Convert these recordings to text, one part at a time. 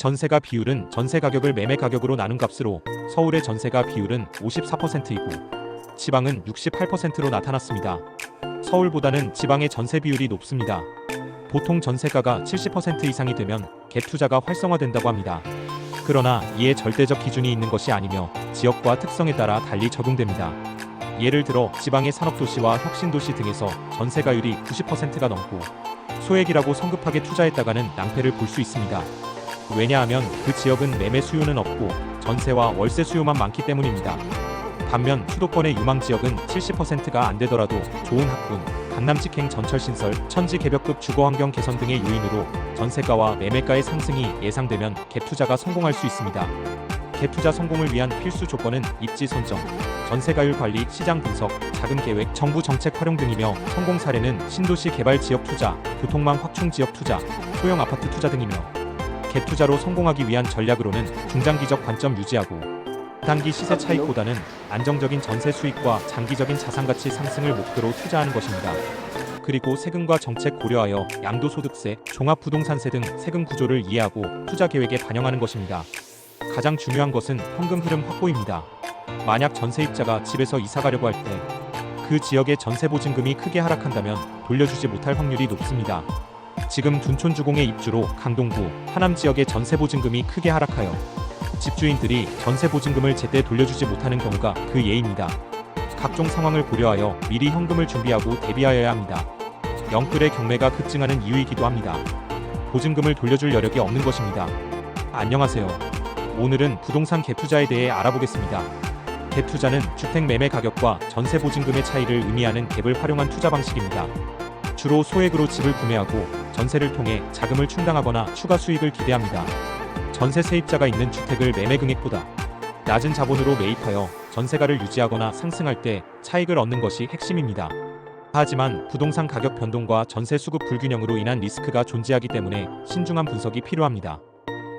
전세가 비율은 전세 가격을 매매 가격으로 나눈 값으로 서울의 전세가 비율은 54%이고 지방은 68%로 나타났습니다. 서울보다는 지방의 전세 비율이 높습니다. 보통 전세가가 70% 이상이 되면 갭 투자가 활성화된다고 합니다. 그러나 이에 절대적 기준이 있는 것이 아니며 지역과 특성에 따라 달리 적용됩니다. 예를 들어 지방의 산업도시와 혁신도시 등에서 전세가율이 90%가 넘고 소액이라고 성급하게 투자했다가는 낭패를 볼 수 있습니다. 왜냐하면 그 지역은 매매 수요는 없고 전세와 월세 수요만 많기 때문입니다. 반면 수도권의 유망 지역은 70%가 안 되더라도 좋은 학군, 강남 직행 전철신설, 천지 개벽급 주거환경 개선 등의 요인으로 전세가와 매매가의 상승이 예상되면 갭 투자가 성공할 수 있습니다. 갭 투자 성공을 위한 필수 조건은 입지 선정, 전세가율 관리, 시장 분석, 자금 계획, 정부 정책 활용 등이며 성공 사례는 신도시 개발 지역 투자, 교통망 확충 지역 투자, 소형 아파트 투자 등이며 갭 투자로 성공하기 위한 전략으로는 중장기적 관점 유지하고 단기 시세 차익보다는 안정적인 전세 수익과 장기적인 자산가치 상승을 목표로 투자하는 것입니다. 그리고 세금과 정책 고려하여 양도소득세, 종합부동산세 등 세금 구조를 이해하고 투자 계획에 반영하는 것입니다. 가장 중요한 것은 현금 흐름 확보입니다. 만약 전세입자가 집에서 이사가려고 할 때 그 지역의 전세 보증금이 크게 하락한다면 돌려주지 못할 확률이 높습니다. 지금 둔촌주공의 입주로 강동구, 하남 지역의 전세 보증금이 크게 하락하여 집주인들이 전세 보증금을 제때 돌려주지 못하는 경우가 그 예입니다. 각종 상황을 고려하여 미리 현금을 준비하고 대비하여야 합니다. 영끌의 경매가 급증하는 이유이기도 합니다. 보증금을 돌려줄 여력이 없는 것입니다. 안녕하세요. 오늘은 부동산 갭 투자에 대해 알아보겠습니다. 갭 투자는 주택 매매 가격과 전세 보증금의 차이를 의미하는 갭을 활용한 투자 방식입니다. 주로 소액으로 집을 구매하고 전세를 통해 자금을 충당하거나 추가 수익을 기대합니다. 전세 세입자가 있는 주택을 매매 금액보다 낮은 자본으로 매입하여 전세가를 유지하거나 상승할 때 차익을 얻는 것이 핵심입니다. 하지만 부동산 가격 변동과 전세 수급 불균형으로 인한 리스크가 존재하기 때문에 신중한 분석이 필요합니다.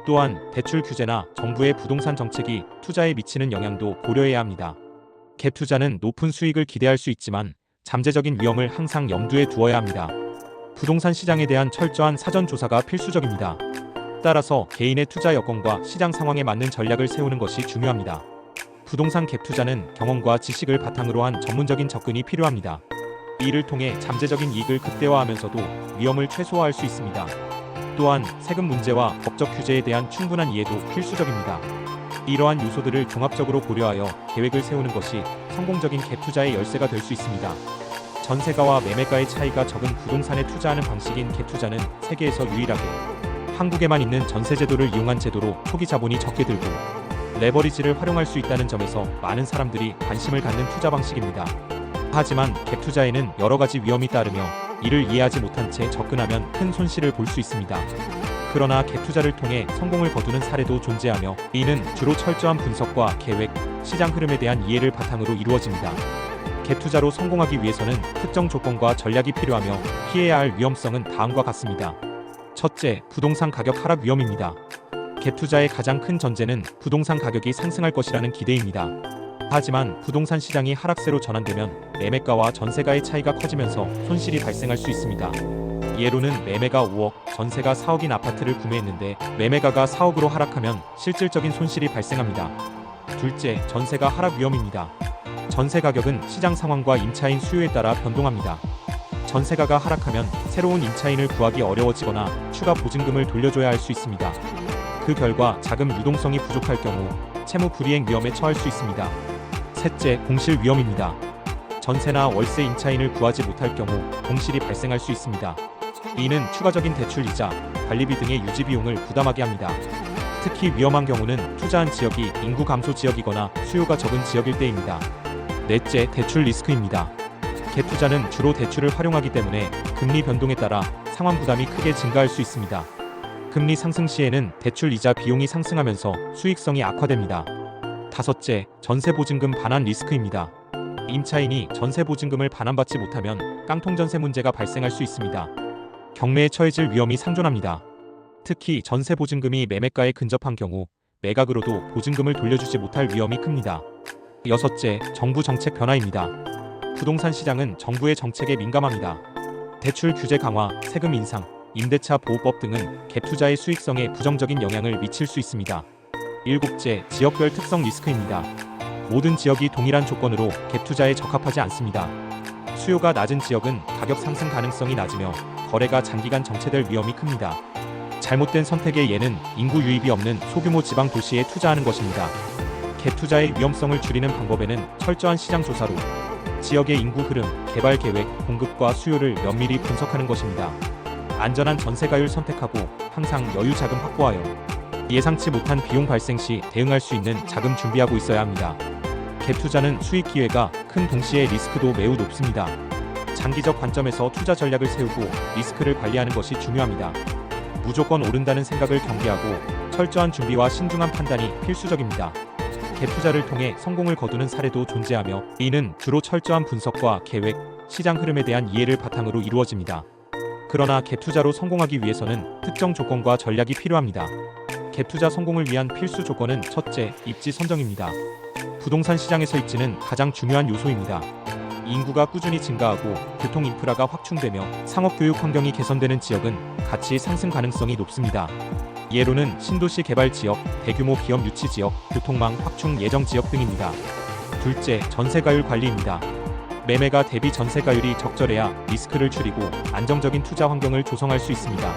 또한 대출 규제나 정부의 부동산 정책이 투자에 미치는 영향도 고려해야 합니다. 갭 투자는 높은 수익을 기대할 수 있지만 잠재적인 위험을 항상 염두에 두어야 합니다. 부동산 시장에 대한 철저한 사전 조사가 필수적입니다. 따라서 개인의 투자 여건과 시장 상황에 맞는 전략을 세우는 것이 중요합니다. 부동산 갭 투자는 경험과 지식을 바탕으로 한 전문적인 접근이 필요합니다. 이를 통해 잠재적인 이익을 극대화하면서도 위험을 최소화할 수 있습니다. 또한 세금 문제와 법적 규제에 대한 충분한 이해도 필수적입니다. 이러한 요소들을 종합적으로 고려하여 계획을 세우는 것이 성공적인 갭 투자의 열쇠가 될 수 있습니다. 전세가와 매매가의 차이가 적은 부동산에 투자하는 방식인 갭 투자는 세계에서 유일하게 한국에만 있는 전세 제도를 이용한 제도로 초기 자본이 적게 들고 레버리지를 활용할 수 있다는 점에서 많은 사람들이 관심을 갖는 투자 방식입니다. 하지만 갭 투자에는 여러 가지 위험이 따르며 이를 이해하지 못한 채 접근하면 큰 손실을 볼 수 있습니다. 그러나 갭 투자를 통해 성공을 거두는 사례도 존재하며 이는 주로 철저한 분석과 계획, 시장 흐름에 대한 이해를 바탕으로 이루어집니다. 갭 투자로 성공하기 위해서는 특정 조건과 전략이 필요하며 피해야 할 위험성은 다음과 같습니다. 첫째, 부동산 가격 하락 위험입니다. 갭 투자의 가장 큰 전제는 부동산 가격이 상승할 것이라는 기대입니다. 하지만 부동산 시장이 하락세로 전환되면 매매가와 전세가의 차이가 커지면서 손실이 발생할 수 있습니다. 예로는 매매가 5억, 전세가 4억인 아파트를 구매했는데 매매가가 4억으로 하락하면 실질적인 손실이 발생합니다. 둘째, 전세가 하락 위험입니다. 전세 가격은 시장 상황과 임차인 수요에 따라 변동합니다. 전세가가 하락하면 새로운 임차인을 구하기 어려워지거나 추가 보증금을 돌려줘야 할 수 있습니다. 그 결과 자금 유동성이 부족할 경우 채무 불이행 위험에 처할 수 있습니다. 셋째, 공실 위험입니다. 전세나 월세 임차인을 구하지 못할 경우 공실이 발생할 수 있습니다. 이는 추가적인 대출 이자, 관리비 등의 유지 비용을 부담하게 합니다. 특히 위험한 경우는 투자한 지역이 인구 감소 지역이거나 수요가 적은 지역일 때입니다. 넷째, 대출 리스크입니다. 갭 투자는 주로 대출을 활용하기 때문에 금리 변동에 따라 상환 부담이 크게 증가할 수 있습니다. 금리 상승 시에는 대출 이자 비용이 상승하면서 수익성이 악화됩니다. 다섯째, 전세 보증금 반환 리스크입니다. 임차인이 전세 보증금을 반환받지 못하면 깡통 전세 문제가 발생할 수 있습니다. 경매에 처해질 위험이 상존합니다. 특히 전세 보증금이 매매가에 근접한 경우 매각으로도 보증금을 돌려주지 못할 위험이 큽니다. 여섯째, 정부 정책 변화입니다. 부동산 시장은 정부의 정책에 민감합니다. 대출 규제 강화, 세금 인상, 임대차 보호법 등은 갭 투자의 수익성에 부정적인 영향을 미칠 수 있습니다. 일곱째, 지역별 특성 리스크입니다. 모든 지역이 동일한 조건으로 갭 투자에 적합하지 않습니다. 수요가 낮은 지역은 가격 상승 가능성이 낮으며 거래가 장기간 정체될 위험이 큽니다. 잘못된 선택의 예는 인구 유입이 없는 소규모 지방 도시에 투자하는 것입니다. 갭 투자의 위험성을 줄이는 방법에는 철저한 시장 조사로 지역의 인구 흐름, 개발 계획, 공급과 수요를 면밀히 분석하는 것입니다. 안전한 전세가율 선택하고 항상 여유 자금 확보하여 예상치 못한 비용 발생 시 대응할 수 있는 자금 준비하고 있어야 합니다. 갭 투자는 수익 기회가 큰 동시에 리스크도 매우 높습니다. 장기적 관점에서 투자 전략을 세우고 리스크를 관리하는 것이 중요합니다. 무조건 오른다는 생각을 경계하고 철저한 준비와 신중한 판단이 필수적입니다. 갭 투자를 통해 성공을 거두는 사례도 존재하며 이는 주로 철저한 분석과 계획, 시장 흐름에 대한 이해를 바탕으로 이루어집니다. 그러나 갭 투자로 성공하기 위해서는 특정 조건과 전략이 필요합니다. 갭 투자 성공을 위한 필수 조건은 첫째, 입지 선정입니다. 부동산 시장에서 입지는 가장 중요한 요소입니다. 인구가 꾸준히 증가하고 교통 인프라가 확충되며 상업교육 환경이 개선되는 지역은 가치 상승 가능성이 높습니다. 예로는 신도시 개발 지역, 대규모 기업 유치 지역, 교통망 확충 예정 지역 등입니다. 둘째, 전세가율 관리입니다. 매매가 대비 전세가율이 적절해야 리스크를 줄이고 안정적인 투자 환경을 조성할 수 있습니다.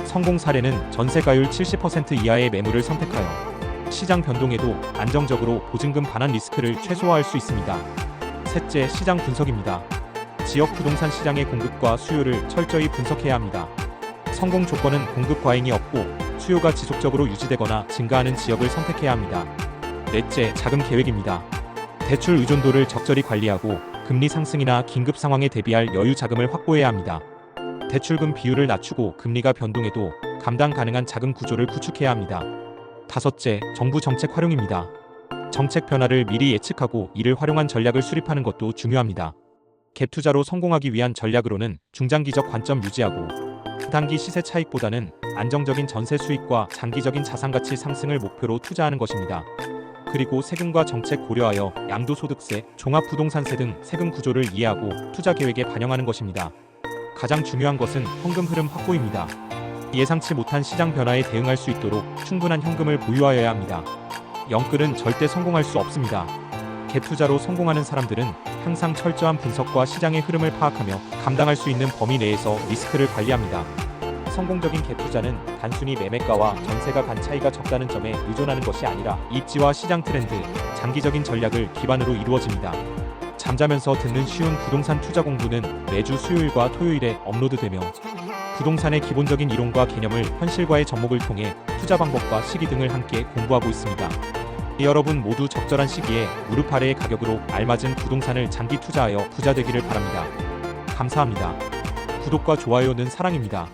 성공 사례는 전세가율 70% 이하의 매물을 선택하여 시장 변동에도 안정적으로 보증금 반환 리스크를 최소화할 수 있습니다. 셋째, 시장 분석입니다. 지역 부동산 시장의 공급과 수요를 철저히 분석해야 합니다. 성공 조건은 공급 과잉이 없고 수요가 지속적으로 유지되거나 증가하는 지역을 선택해야 합니다. 넷째, 자금 계획입니다. 대출 의존도를 적절히 관리하고 금리 상승이나 긴급 상황에 대비할 여유 자금을 확보해야 합니다. 대출금 비율을 낮추고 금리가 변동해도 감당 가능한 자금 구조를 구축해야 합니다. 다섯째, 정부 정책 활용입니다. 정책 변화를 미리 예측하고 이를 활용한 전략을 수립하는 것도 중요합니다. 갭 투자로 성공하기 위한 전략으로는 중장기적 관점 유지하고 단기 시세 차익보다는 안정적인 전세 수익과 장기적인 자산 가치 상승을 목표로 투자하는 것입니다. 그리고 세금과 정책 고려하여 양도소득세, 종합부동산세 등 세금 구조를 이해하고 투자 계획에 반영하는 것입니다. 가장 중요한 것은 현금 흐름 확보입니다. 예상치 못한 시장 변화에 대응할 수 있도록 충분한 현금을 보유하여야 합니다. 영끌은 절대 성공할 수 없습니다. 갭 투자로 성공하는 사람들은 항상 철저한 분석과 시장의 흐름을 파악하며 감당할 수 있는 범위 내에서 리스크를 관리합니다. 성공적인 갭 투자는 단순히 매매가와 전세가 간 차이가 적다는 점에 의존하는 것이 아니라 입지와 시장 트렌드, 장기적인 전략을 기반으로 이루어집니다. 잠자면서 듣는 쉬운 부동산 투자 공부는 매주 수요일과 토요일에 업로드되며 부동산의 기본적인 이론과 개념을 현실과의 접목을 통해 투자 방법과 시기 등을 함께 공부하고 있습니다. 여러분 모두 적절한 시기에 무릎 아래의 가격으로 알맞은 부동산을 장기 투자하여 부자 되기를 바랍니다. 감사합니다. 구독과 좋아요는 사랑입니다.